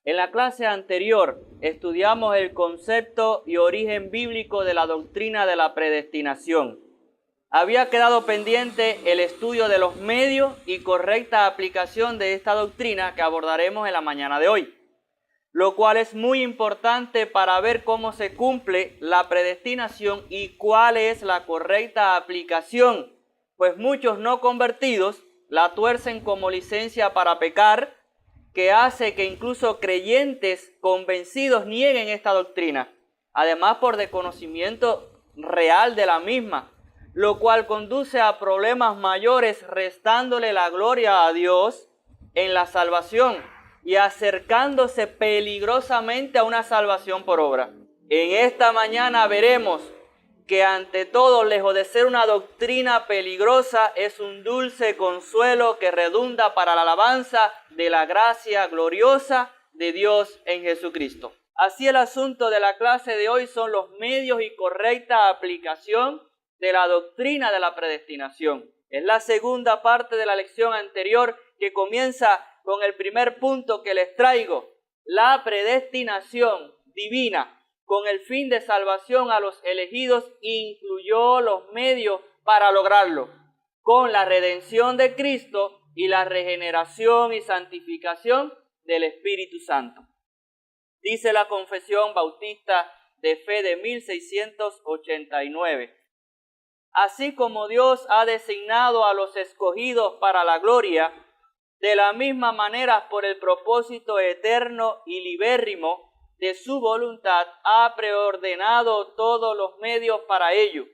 En la clase anterior estudiamos el concepto y origen bíblico de la doctrina de la predestinación. Había quedado pendiente el estudio de los medios y correcta aplicación de esta doctrina que abordaremos en la mañana de hoy, lo cual es muy importante para ver cómo se cumple la predestinación y cuál es la correcta aplicación, pues muchos no convertidos la tuercen como licencia para pecar, que hace que incluso creyentes convencidos nieguen esta doctrina, además por desconocimiento real de la misma, lo cual conduce a problemas mayores, restándole la gloria a Dios en la salvación y acercándose peligrosamente a una salvación por obra. En esta mañana veremos que ante todo, lejos de ser una doctrina peligrosa, es un dulce consuelo que redunda para la alabanza de la gracia gloriosa de Dios en Jesucristo. Así el asunto de la clase de hoy son los medios y correcta aplicación de la doctrina de la predestinación. Es la segunda parte de la lección anterior que comienza con el primer punto que les traigo, la predestinación divina con el fin de salvación a los elegidos, incluyó los medios para lograrlo, con la redención de Cristo y la regeneración y santificación del Espíritu Santo. Dice la Confesión Bautista de Fe de 1689. Así como Dios ha designado a los escogidos para la gloria, de la misma manera por el propósito eterno y libérrimo de su voluntad ha preordenado todos los medios para ello.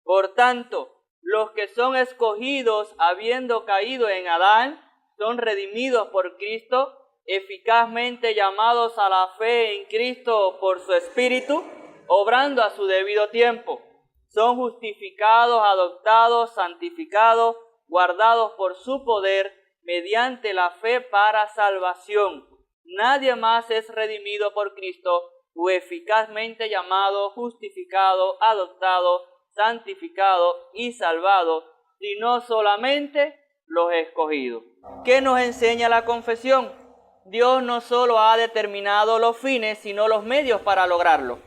Por tanto, los que son escogidos habiendo caído en Adán, son redimidos por Cristo, eficazmente llamados a la fe en Cristo por su Espíritu, obrando a su debido tiempo. Son justificados, adoptados, santificados, guardados por su poder, mediante la fe para salvación. Nadie más es redimido por Cristo o eficazmente llamado, justificado, adoptado, santificado y salvado, sino solamente los escogidos. ¿Qué nos enseña la confesión? Dios no solo ha determinado los fines, sino los medios para lograrlo.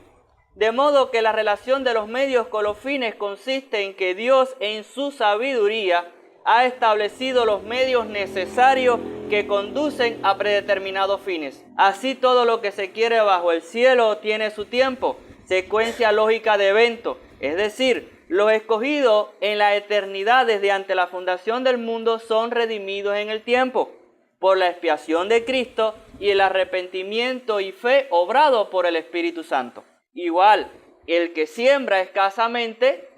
De modo que la relación de los medios con los fines consiste en que Dios en su sabiduría ha establecido los medios necesarios que conducen a predeterminados fines. Así todo lo que se quiere bajo el cielo tiene su tiempo, secuencia lógica de eventos. Es decir, los escogidos en la eternidad desde ante la fundación del mundo son redimidos en el tiempo por la expiación de Cristo y el arrepentimiento y fe obrado por el Espíritu Santo. Igual, el que siembra escasamente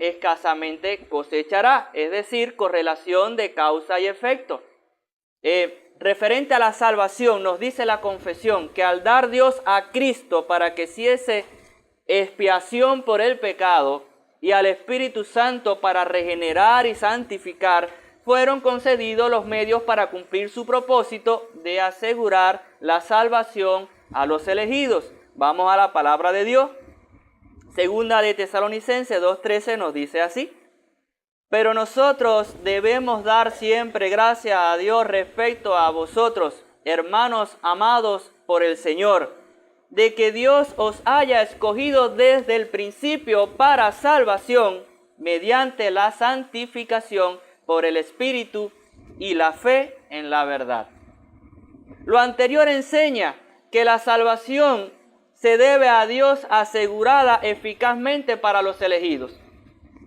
cosechará, es decir, correlación de causa y efecto. Referente a la salvación, nos dice la confesión que al dar Dios a Cristo para que hiciese expiación por el pecado y al Espíritu Santo para regenerar y santificar, fueron concedidos los medios para cumplir su propósito de asegurar la salvación a los elegidos. Vamos a la palabra de Dios. Segunda de Tesalonicenses 2:13 nos dice así: pero nosotros debemos dar siempre gracias a Dios respecto a vosotros, hermanos amados por el Señor, de que Dios os haya escogido desde el principio para salvación, mediante la santificación por el Espíritu y la fe en la verdad. Lo anterior enseña que la salvación se debe a Dios asegurada eficazmente para los elegidos.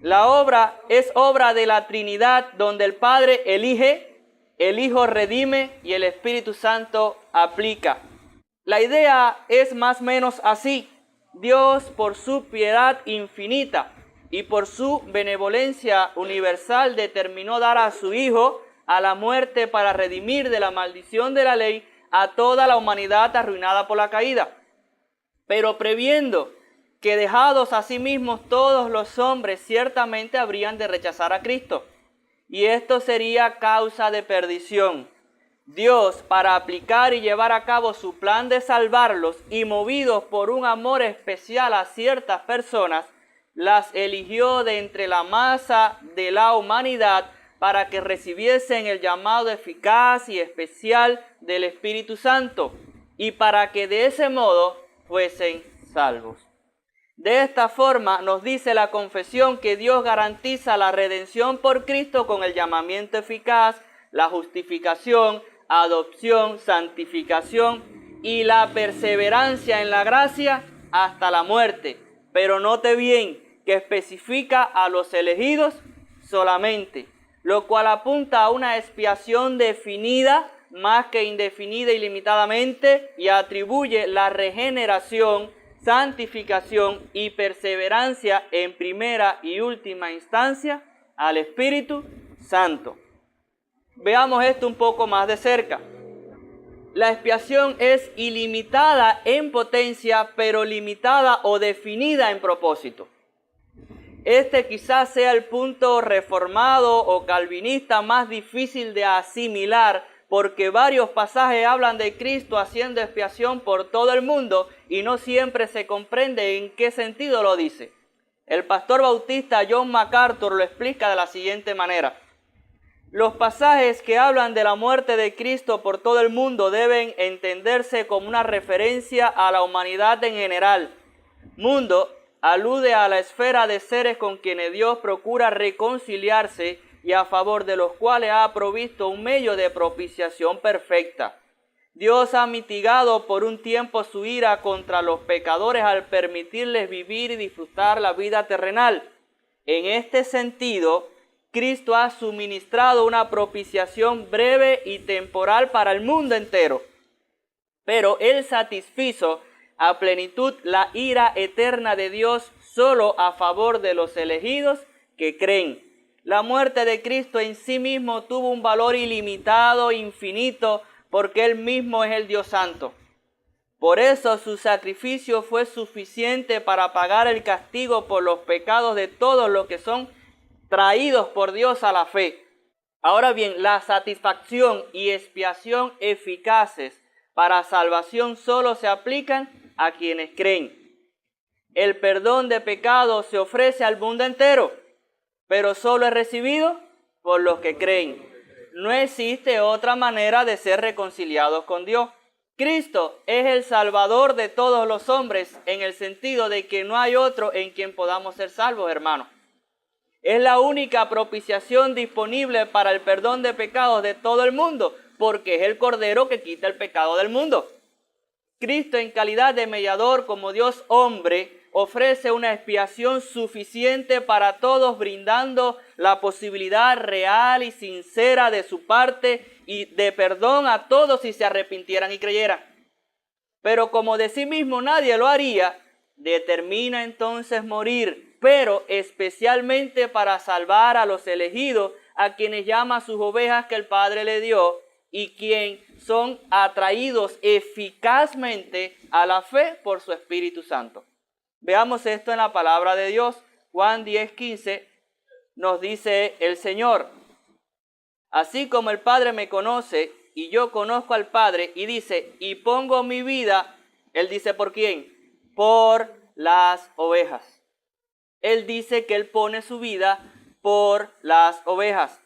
La obra es obra de la Trinidad, donde el Padre elige, el Hijo redime y el Espíritu Santo aplica. La idea es más o menos así. Dios, por su piedad infinita y por su benevolencia universal, determinó dar a su Hijo a la muerte para redimir de la maldición de la ley a toda la humanidad arruinada por la caída. Pero previendo que dejados a sí mismos todos los hombres ciertamente habrían de rechazar a Cristo, y esto sería causa de perdición. Dios, para aplicar y llevar a cabo su plan de salvarlos y movidos por un amor especial a ciertas personas, las eligió de entre la masa de la humanidad para que recibiesen el llamado eficaz y especial del Espíritu Santo y para que de ese modo fuesen salvos. De esta forma nos dice la confesión que Dios garantiza la redención por Cristo con el llamamiento eficaz, la justificación, adopción, santificación y la perseverancia en la gracia hasta la muerte. Pero note bien que especifica a los elegidos solamente, lo cual apunta a una expiación definida más que indefinida y limitadamente y atribuye la regeneración, santificación y perseverancia en primera y última instancia al Espíritu Santo. Veamos esto un poco más de cerca. La expiación es ilimitada en potencia, pero limitada o definida en propósito. Este quizás sea el punto reformado o calvinista más difícil de asimilar, porque varios pasajes hablan de Cristo haciendo expiación por todo el mundo y no siempre se comprende en qué sentido lo dice. El pastor bautista John MacArthur lo explica de la siguiente manera. Los pasajes que hablan de la muerte de Cristo por todo el mundo deben entenderse como una referencia a la humanidad en general. Mundo alude a la esfera de seres con quienes Dios procura reconciliarse y a favor de los cuales ha provisto un medio de propiciación perfecta. Dios ha mitigado por un tiempo su ira contra los pecadores al permitirles vivir y disfrutar la vida terrenal. En este sentido, Cristo ha suministrado una propiciación breve y temporal para el mundo entero, pero Él satisfizo a plenitud la ira eterna de Dios solo a favor de los elegidos que creen. La muerte de Cristo en sí mismo tuvo un valor ilimitado, infinito, porque Él mismo es el Dios Santo. Por eso su sacrificio fue suficiente para pagar el castigo por los pecados de todos los que son traídos por Dios a la fe. Ahora bien, la satisfacción y expiación eficaces para salvación solo se aplican a quienes creen. El perdón de pecados se ofrece al mundo entero, pero solo es recibido por los que creen. No existe otra manera de ser reconciliados con Dios. Cristo es el Salvador de todos los hombres en el sentido de que no hay otro en quien podamos ser salvos, hermanos. Es la única propiciación disponible para el perdón de pecados de todo el mundo, porque es el Cordero que quita el pecado del mundo. Cristo, en calidad de mediador como Dios hombre, ofrece una expiación suficiente para todos, brindando la posibilidad real y sincera de su parte y de perdón a todos si se arrepintieran y creyeran. Pero como de sí mismo nadie lo haría, determina entonces morir, pero especialmente para salvar a los elegidos, a quienes llama sus ovejas que el Padre le dio, y quien son atraídos eficazmente a la fe por su Espíritu Santo. Veamos esto en la palabra de Dios. Juan 10:15 nos dice el Señor: así como el Padre me conoce y yo conozco al Padre, y dice, y pongo mi vida, Él dice, ¿por quién? Por las ovejas. Él dice que Él pone su vida por las ovejas.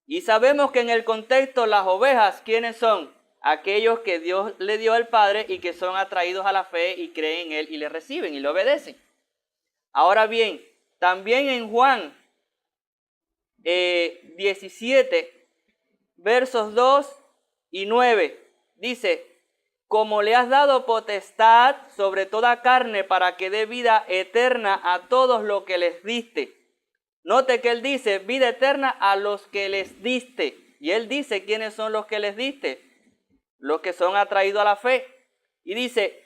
Y sabemos que en el contexto las ovejas, ¿quiénes son? Aquellos que Dios le dio al Padre y que son atraídos a la fe y creen en Él y le reciben y le obedecen. Ahora bien, también en Juan 17, versos 2 y 9, dice, como le has dado potestad sobre toda carne para que dé vida eterna a todos los que les diste. Note que Él dice vida eterna a los que les diste. Y Él dice quiénes son los que les diste. Los que son atraídos a la fe. Y dice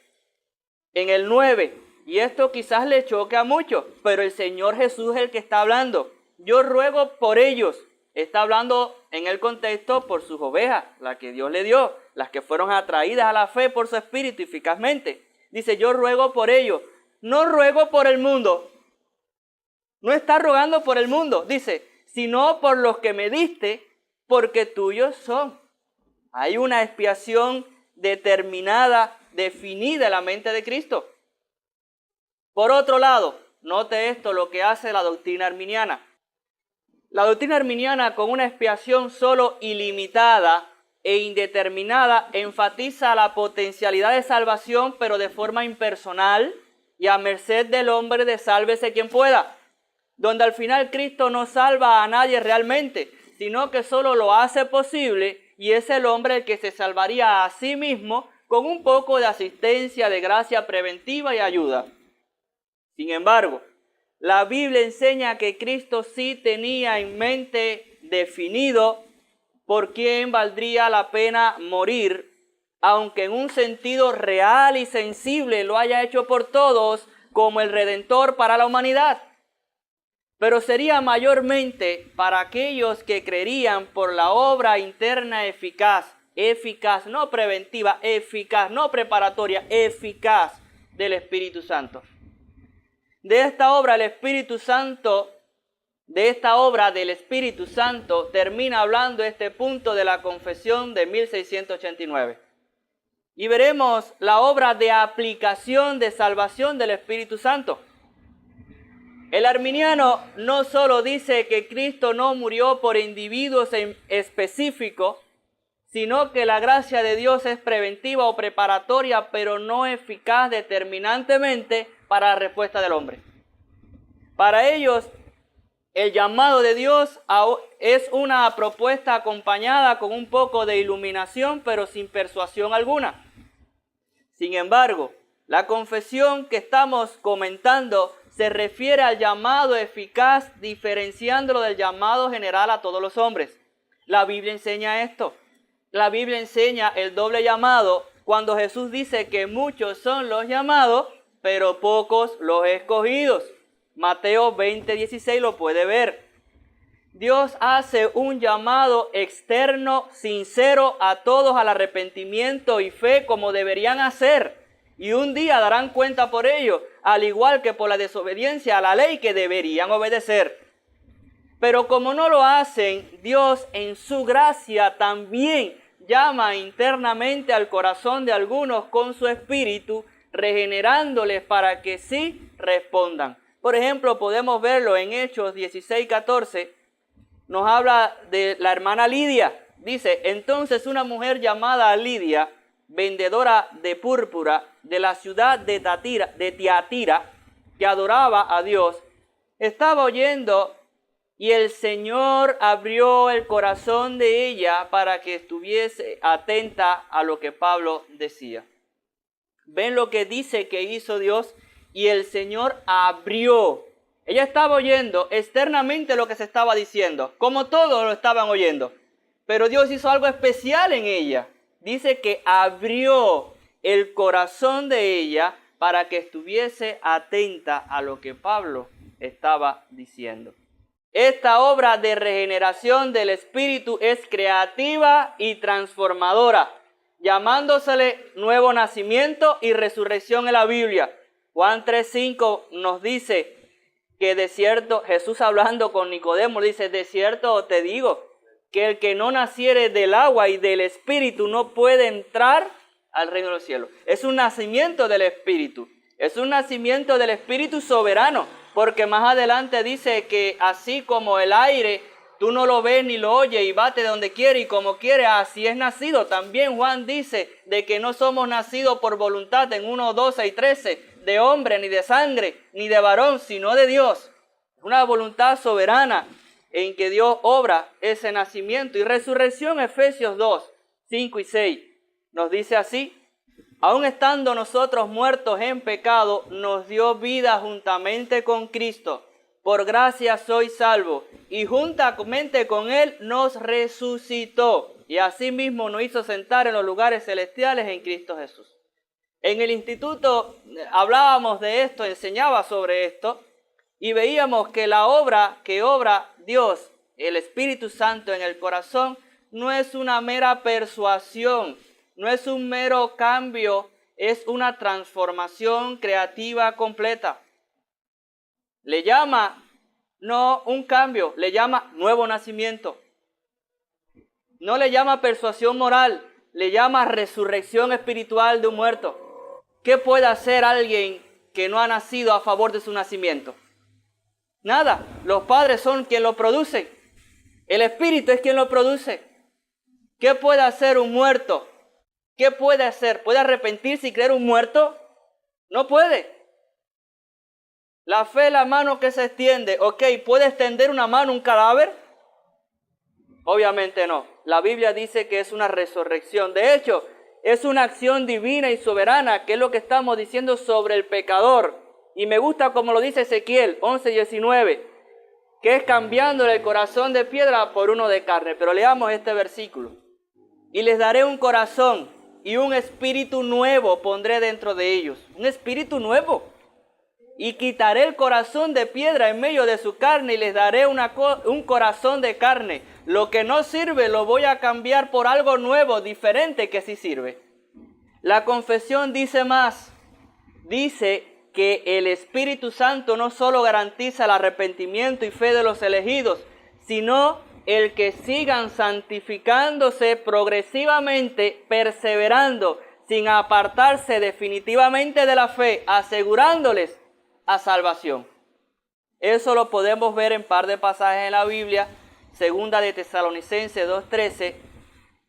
en el 9, y esto quizás le choque a muchos, pero el Señor Jesús es el que está hablando. Yo ruego por ellos. Está hablando en el contexto por sus ovejas, las que Dios le dio, las que fueron atraídas a la fe por su Espíritu eficazmente. Dice, yo ruego por ellos. No ruego por el mundo. No está rogando por el mundo, dice, sino por los que me diste, porque tuyos son. Hay una expiación determinada, definida en la mente de Cristo. Por otro lado, note esto, lo que hace la doctrina arminiana. La doctrina arminiana, con una expiación solo ilimitada e indeterminada, enfatiza la potencialidad de salvación, pero de forma impersonal y a merced del hombre de sálvese quien pueda, donde al final Cristo no salva a nadie realmente, sino que solo lo hace posible, y es el hombre el que se salvaría a sí mismo con un poco de asistencia, de gracia preventiva y ayuda. Sin embargo, la Biblia enseña que Cristo sí tenía en mente definido por quién valdría la pena morir, aunque en un sentido real y sensible lo haya hecho por todos como el Redentor para la humanidad. Pero sería mayormente para aquellos que creerían por la obra interna eficaz, no preventiva, eficaz, no preparatoria, eficaz del Espíritu Santo. De esta obra del Espíritu Santo termina hablando este punto de la confesión de 1689. Y veremos la obra de aplicación de salvación del Espíritu Santo. El arminiano no solo dice que Cristo no murió por individuos específicos, sino que la gracia de Dios es preventiva o preparatoria, pero no eficaz determinantemente para la respuesta del hombre. Para ellos, el llamado de Dios es una propuesta acompañada con un poco de iluminación, pero sin persuasión alguna. Sin embargo, la confesión que estamos comentando se refiere al llamado eficaz, diferenciándolo del llamado general a todos los hombres. La Biblia enseña esto. La Biblia enseña el doble llamado cuando Jesús dice que muchos son los llamados, pero pocos los escogidos. Mateo 20:16 lo puede ver. Dios hace un llamado externo, sincero a todos al arrepentimiento y fe como deberían hacer. Y un día darán cuenta por ello, al igual que por la desobediencia a la ley que deberían obedecer. Pero como no lo hacen, Dios en su gracia también llama internamente al corazón de algunos con su espíritu, regenerándoles para que sí respondan. Por ejemplo, podemos verlo en Hechos 16:14. Nos habla de la hermana Lidia. Dice, entonces una mujer llamada Lidia, vendedora de púrpura de la ciudad de Tiatira, que adoraba a Dios, estaba oyendo y el Señor abrió el corazón de ella para que estuviese atenta a lo que Pablo decía. ¿Ven lo que dice que hizo Dios? Y el Señor abrió. Ella estaba oyendo externamente lo que se estaba diciendo, como todos lo estaban oyendo. Pero Dios hizo algo especial en ella. Dice que abrió el corazón de ella para que estuviese atenta a lo que Pablo estaba diciendo. Esta obra de regeneración del Espíritu es creativa y transformadora, llamándosele nuevo nacimiento y resurrección en la Biblia. Juan 3:5 nos dice que de cierto, Jesús hablando con Nicodemo, dice, de cierto te digo, que el que no naciere del agua y del Espíritu no puede entrar al reino de los cielos. Es un nacimiento del Espíritu. Es un nacimiento del Espíritu soberano. Porque más adelante dice que así como el aire, tú no lo ves ni lo oyes y bate de donde quiere y como quiere, así es nacido. También Juan dice de que no somos nacidos por voluntad en 1:12-13, de hombre, ni de sangre, ni de varón, sino de Dios. Una voluntad soberana en que Dios obra ese nacimiento y resurrección. Efesios 2:5-6 nos dice así: aun estando nosotros muertos en pecado, nos dio vida juntamente con Cristo. Por gracia sois salvos, y juntamente con Él nos resucitó, y asimismo nos hizo sentar en los lugares celestiales en Cristo Jesús. En el instituto hablábamos de esto, enseñaba sobre esto, y veíamos que la obra que obra Dios, el Espíritu Santo en el corazón, no es una mera persuasión, no es un mero cambio, es una transformación creativa completa. Le llama no un cambio, le llama nuevo nacimiento. No le llama persuasión moral, le llama resurrección espiritual de un muerto. ¿Qué puede hacer alguien que no ha nacido a favor de su nacimiento? Nada, los padres son quienes lo producen. El Espíritu es quien lo produce. ¿Qué puede hacer un muerto? ¿Qué puede hacer? ¿Puede arrepentirse y creer un muerto? No puede. La fe es la mano que se extiende. Ok, ¿puede extender una mano un cadáver? Obviamente no. La Biblia dice que es una resurrección. De hecho, es una acción divina y soberana, que es lo que estamos diciendo sobre el pecador. Y me gusta como lo dice Ezequiel 11:19, que es cambiándole el corazón de piedra por uno de carne. Pero leamos este versículo. Y les daré un corazón y un espíritu nuevo pondré dentro de ellos. Un espíritu nuevo. Y quitaré el corazón de piedra en medio de su carne y les daré un corazón de carne. Lo que no sirve lo voy a cambiar por algo nuevo, diferente, que sí sirve. La confesión dice más. Dice que el Espíritu Santo no solo garantiza el arrepentimiento y fe de los elegidos, sino el que sigan santificándose progresivamente, perseverando, sin apartarse definitivamente de la fe, asegurándoles a salvación. Eso lo podemos ver en par de pasajes en la Biblia. Segunda de Tesalonicenses 2:13,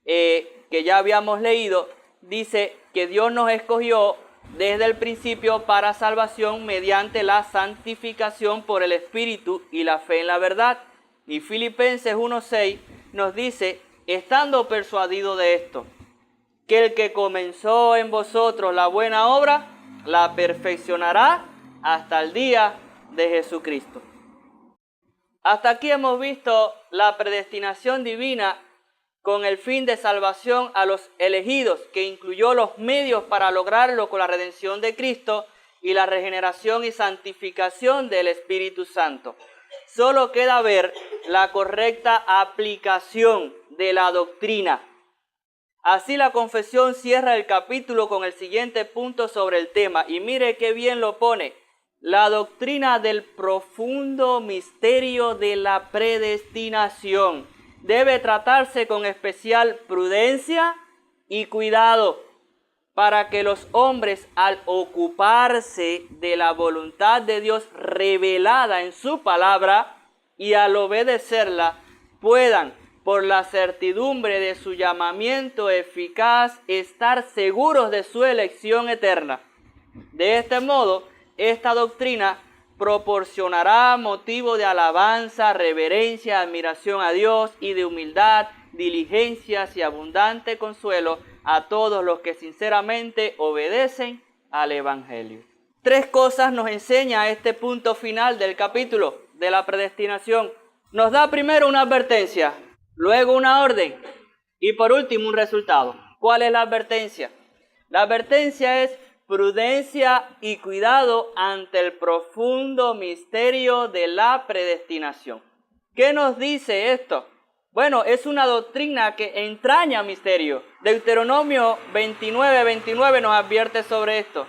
que ya habíamos leído, dice que Dios nos escogió desde el principio para salvación mediante la santificación por el Espíritu y la fe en la verdad. Y Filipenses 1:6 nos dice, estando persuadido de esto, que el que comenzó en vosotros la buena obra, la perfeccionará hasta el día de Jesucristo. Hasta aquí hemos visto la predestinación divina con el fin de salvación a los elegidos, que incluyó los medios para lograrlo con la redención de Cristo y la regeneración y santificación del Espíritu Santo. Solo queda ver la correcta aplicación de la doctrina. Así la confesión cierra el capítulo con el siguiente punto sobre el tema, y mire qué bien lo pone. La doctrina del profundo misterio de la predestinación debe tratarse con especial prudencia y cuidado, para que los hombres, al ocuparse de la voluntad de Dios revelada en su palabra y al obedecerla, puedan, por la certidumbre de su llamamiento eficaz, estar seguros de su elección eterna. De este modo, esta doctrina proporcionará motivo de alabanza, reverencia, admiración a Dios y de humildad, diligencias y abundante consuelo a todos los que sinceramente obedecen al Evangelio. 3 cosas nos enseña este punto final del capítulo de la predestinación. Nos da primero una advertencia, luego una orden y por último un resultado. ¿Cuál es la advertencia? La advertencia es prudencia y cuidado ante el profundo misterio de la predestinación. ¿Qué nos dice esto? Bueno, es una doctrina que entraña misterio. Deuteronomio 29:29 nos advierte sobre esto.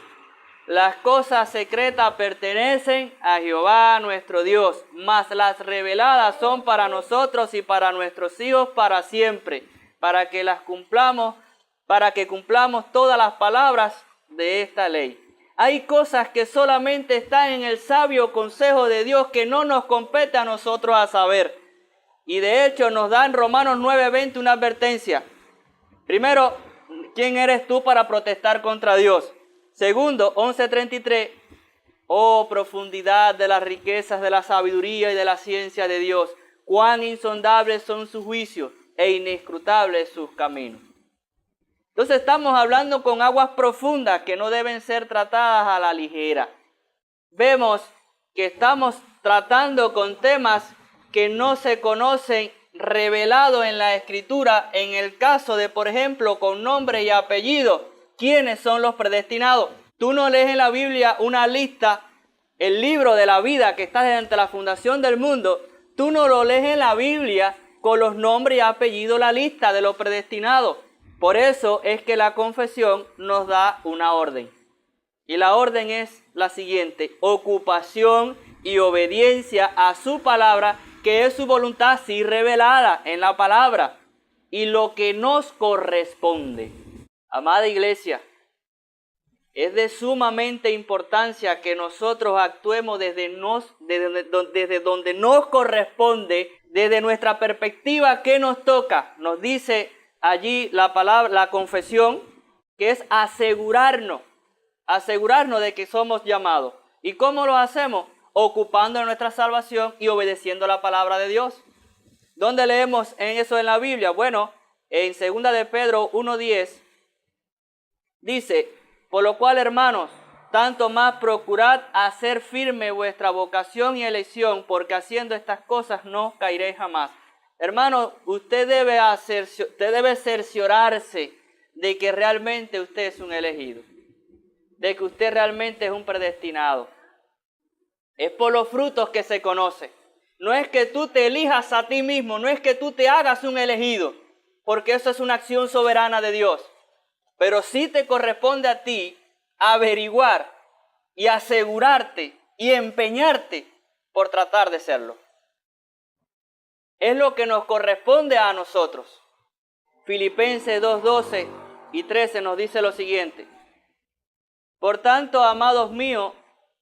Las cosas secretas pertenecen a Jehová nuestro Dios, mas las reveladas son para nosotros y para nuestros hijos para siempre, para que cumplamos todas las palabras de esta ley. Hay cosas que solamente están en el sabio consejo de Dios que no nos compete a nosotros a saber. Y de hecho nos da en Romanos 9:20 una advertencia. Primero, ¿quién eres tú para protestar contra Dios? Segundo, 11:33, oh profundidad de las riquezas de la sabiduría y de la ciencia de Dios, cuán insondables son sus juicios e inescrutables sus caminos. Entonces estamos hablando con aguas profundas que no deben ser tratadas a la ligera. Vemos que estamos tratando con temas que no se conocen revelados en la Escritura, en el caso de, por ejemplo, con nombre y apellido, ¿quiénes son los predestinados? Tú no lees en la Biblia una lista, el libro de la vida que está desde la fundación del mundo, tú no lo lees en la Biblia con los nombres y apellidos, la lista de los predestinados. Por eso es que la confesión nos da una orden. Y la orden es la siguiente: ocupación y obediencia a su palabra, que es su voluntad sí revelada en la palabra, y lo que nos corresponde. Amada iglesia, es de sumamente importancia que nosotros actuemos desde donde nos corresponde desde nuestra perspectiva, ¿qué nos toca? Nos dice allí la palabra, la confesión, que es asegurarnos de que somos llamados. ¿Y cómo lo hacemos? Ocupando nuestra salvación y obedeciendo la palabra de Dios. ¿Dónde leemos en eso en la Biblia? Bueno, en 2 de Pedro 1:10 dice: por lo cual, hermanos, tanto más procurad hacer firme vuestra vocación y elección, porque haciendo estas cosas no caeréis jamás. Hermano, usted debe cerciorarse de que realmente usted es un elegido, de que usted realmente es un predestinado. Es por los frutos que se conoce. No es que tú te elijas a ti mismo, no es que tú te hagas un elegido, porque eso es una acción soberana de Dios. Pero sí te corresponde a ti averiguar y asegurarte y empeñarte por tratar de serlo. Es lo que nos corresponde a nosotros. Filipenses 2:12 y 13 nos dice lo siguiente: por tanto, amados míos,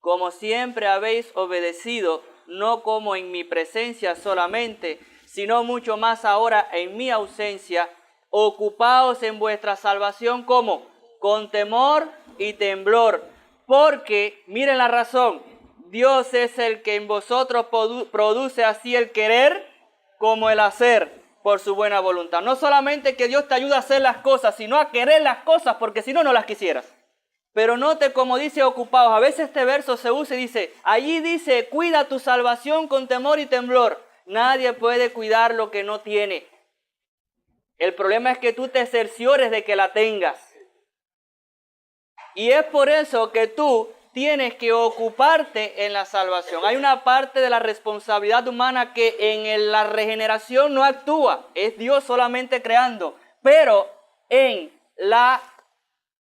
como siempre habéis obedecido, no como en mi presencia solamente, sino mucho más ahora en mi ausencia, ocupaos en vuestra salvación como con temor y temblor, porque, miren la razón, Dios es el que en vosotros produce así el querer como el hacer por su buena voluntad. No solamente que Dios te ayuda a hacer las cosas, sino a querer las cosas, porque si no, no las quisieras. Pero note cómo dice ocupados. A veces este verso se usa y dice, allí dice, cuida tu salvación con temor y temblor. Nadie puede cuidar lo que no tiene. El problema es que tú te cerciores de que la tengas. Y es por eso que tú tienes que ocuparte en la salvación. Hay una parte de la responsabilidad humana que en la regeneración no actúa. Es Dios solamente creando. Pero en la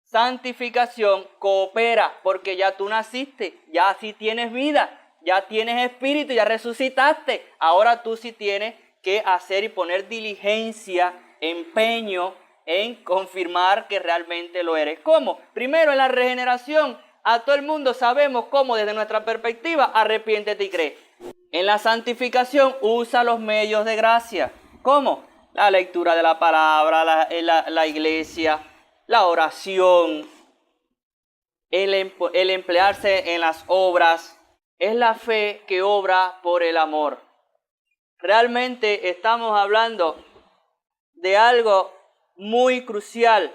santificación coopera, porque ya tú naciste, ya sí tienes vida, ya tienes espíritu, ya resucitaste. Ahora tú sí tienes que hacer y poner diligencia, empeño en confirmar que realmente lo eres. ¿Cómo? Primero, en la regeneración, a todo el mundo sabemos cómo desde nuestra perspectiva, arrepiéntete y cree. En la santificación, usa los medios de gracia. ¿Cómo? La lectura de la palabra, la iglesia, la oración, el emplearse en las obras. Es la fe que obra por el amor. Realmente estamos hablando de algo muy crucial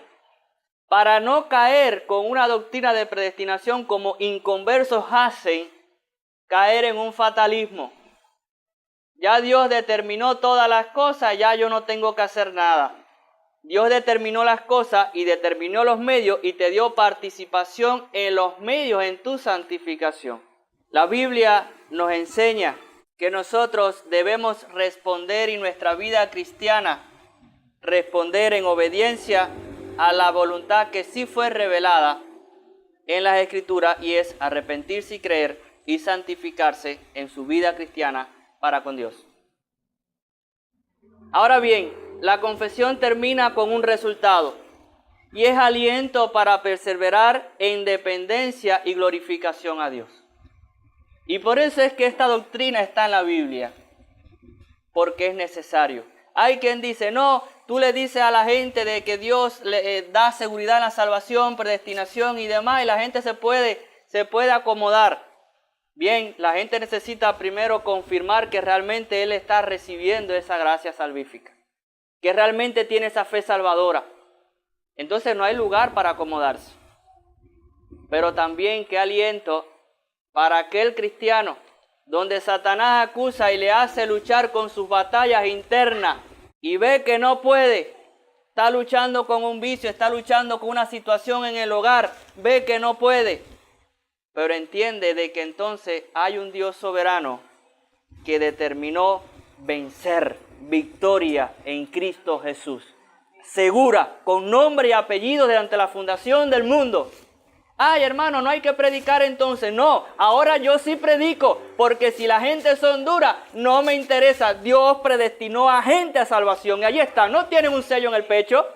para no caer con una doctrina de predestinación como inconversos hacen, caer en un fatalismo. Ya Dios determinó todas las cosas, ya yo no tengo que hacer nada. Dios determinó las cosas y determinó los medios y te dio participación en los medios en tu santificación. La Biblia nos enseña que nosotros debemos responder en nuestra vida cristiana, responder en obediencia a la voluntad que sí fue revelada en las Escrituras, y es arrepentirse y creer y santificarse en su vida cristiana para con Dios. Ahora bien, la confesión termina con un resultado y es aliento para perseverar en dependencia y glorificación a Dios. Y por eso es que esta doctrina está en la Biblia, porque es necesario. Hay quien dice, no, tú le dices a la gente de que Dios le da seguridad en la salvación, predestinación y demás, y la gente se puede acomodar. Bien, la gente necesita primero confirmar que realmente él está recibiendo esa gracia salvífica, que realmente tiene esa fe salvadora. Entonces no hay lugar para acomodarse. Pero también qué aliento para aquel cristiano donde Satanás acusa y le hace luchar con sus batallas internas y ve que no puede. Está luchando con un vicio, está luchando con una situación en el hogar, ve que no puede. Pero entiende de que entonces hay un Dios soberano que determinó vencer, victoria en Cristo Jesús. Segura, con nombre y apellido desde ante la fundación del mundo. Ay, hermano, no hay que predicar entonces. No, ahora yo sí predico, porque si la gente son duras, no me interesa. Dios predestinó a gente a salvación y allí está, no tienen un sello en el pecho.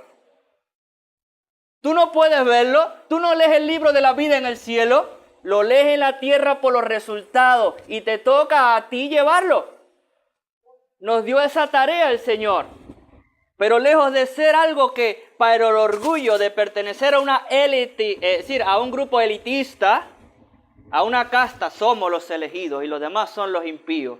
Tú no puedes verlo, tú no lees el libro de la vida en el cielo, lo lees en la tierra por los resultados y te toca a ti llevarlo. Nos dio esa tarea el Señor. Pero lejos de ser algo que para el orgullo de pertenecer a una élite, es decir, a un grupo elitista, a una casta, somos los elegidos y los demás son los impíos.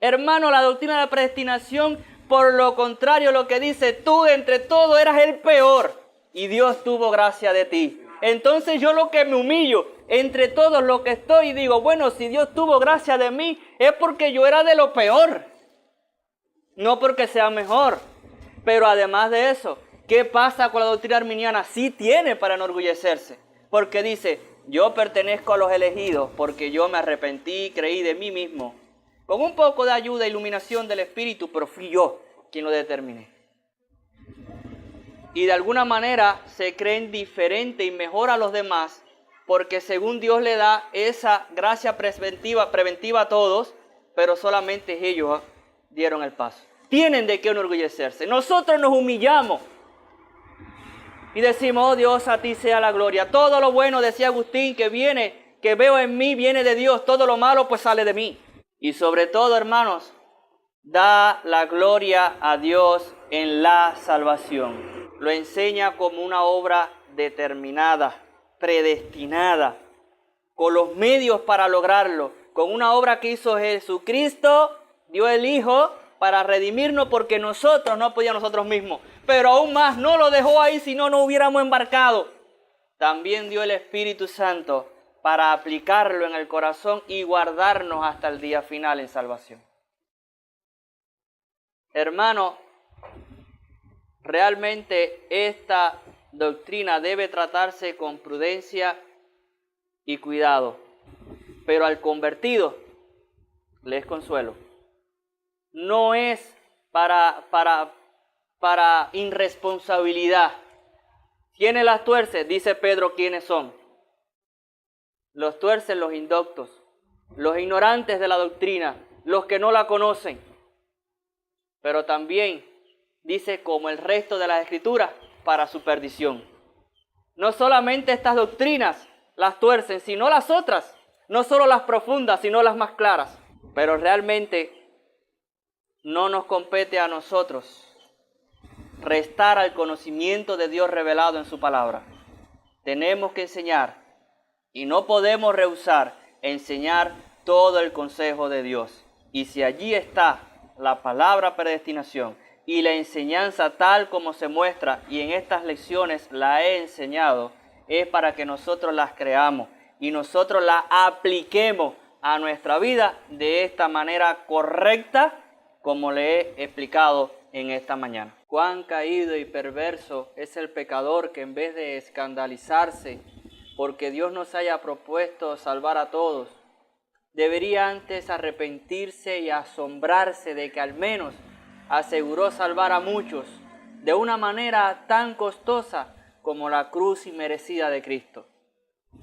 Hermano, la doctrina de la predestinación, por lo contrario, lo que dice, tú entre todos eras el peor y Dios tuvo gracia de ti. Entonces yo lo que me humillo entre todos lo que estoy y digo, bueno, si Dios tuvo gracia de mí es porque yo era de lo peor, no porque sea mejor. Pero además de eso, ¿qué pasa con la doctrina arminiana? Sí tiene para enorgullecerse, porque dice, yo pertenezco a los elegidos porque yo me arrepentí y creí de mí mismo. Con un poco de ayuda e iluminación del Espíritu, pero fui yo quien lo determiné. Y de alguna manera se creen diferente y mejor a los demás, porque según Dios le da esa gracia preventiva a todos, pero solamente ellos dieron el paso. Tienen de qué enorgullecerse. Nosotros nos humillamos y decimos, oh Dios, a ti sea la gloria. Todo lo bueno, decía Agustín, que veo en mí, viene de Dios. Todo lo malo, pues sale de mí. Y sobre todo, hermanos, da la gloria a Dios en la salvación. Lo enseña como una obra determinada, predestinada, con los medios para lograrlo, con una obra que hizo Jesucristo, dio el Hijo, para redimirnos porque nosotros no podíamos nosotros mismos. Pero aún más, no lo dejó ahí si no hubiéramos embarcado. También dio el Espíritu Santo para aplicarlo en el corazón y guardarnos hasta el día final en salvación. Hermano, realmente esta doctrina debe tratarse con prudencia y cuidado. Pero al convertido les consuelo. No es para irresponsabilidad. ¿Quiénes las tuercen? Dice Pedro, ¿quiénes son? Los tuercen los indoctos, los ignorantes de la doctrina, los que no la conocen. Pero también dice, como el resto de las Escrituras, para su perdición. No solamente estas doctrinas las tuercen, sino las otras. No solo las profundas, sino las más claras. Pero realmente no nos compete a nosotros restar al conocimiento de Dios revelado en su palabra. Tenemos que enseñar y no podemos rehusar enseñar todo el consejo de Dios. Y si allí está la palabra predestinación y la enseñanza tal como se muestra, y en estas lecciones la he enseñado, es para que nosotros las creamos y nosotros las apliquemos a nuestra vida de esta manera correcta, como le he explicado en esta mañana. Cuán caído y perverso es el pecador que en vez de escandalizarse porque Dios nos haya propuesto salvar a todos, debería antes arrepentirse y asombrarse de que al menos aseguró salvar a muchos de una manera tan costosa como la cruz inmerecida de Cristo.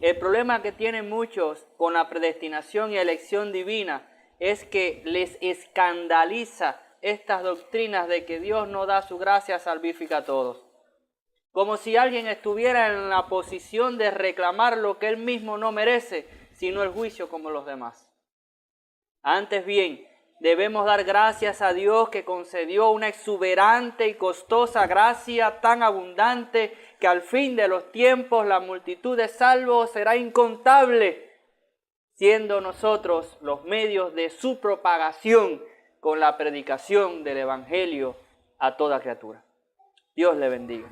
El problema que tienen muchos con la predestinación y elección divina es que les escandaliza estas doctrinas de que Dios no da su gracia salvífica a todos. Como si alguien estuviera en la posición de reclamar lo que él mismo no merece, sino el juicio como los demás. Antes bien, debemos dar gracias a Dios que concedió una exuberante y costosa gracia tan abundante que al fin de los tiempos la multitud de salvos será incontable, siendo nosotros los medios de su propagación con la predicación del Evangelio a toda criatura. Dios le bendiga.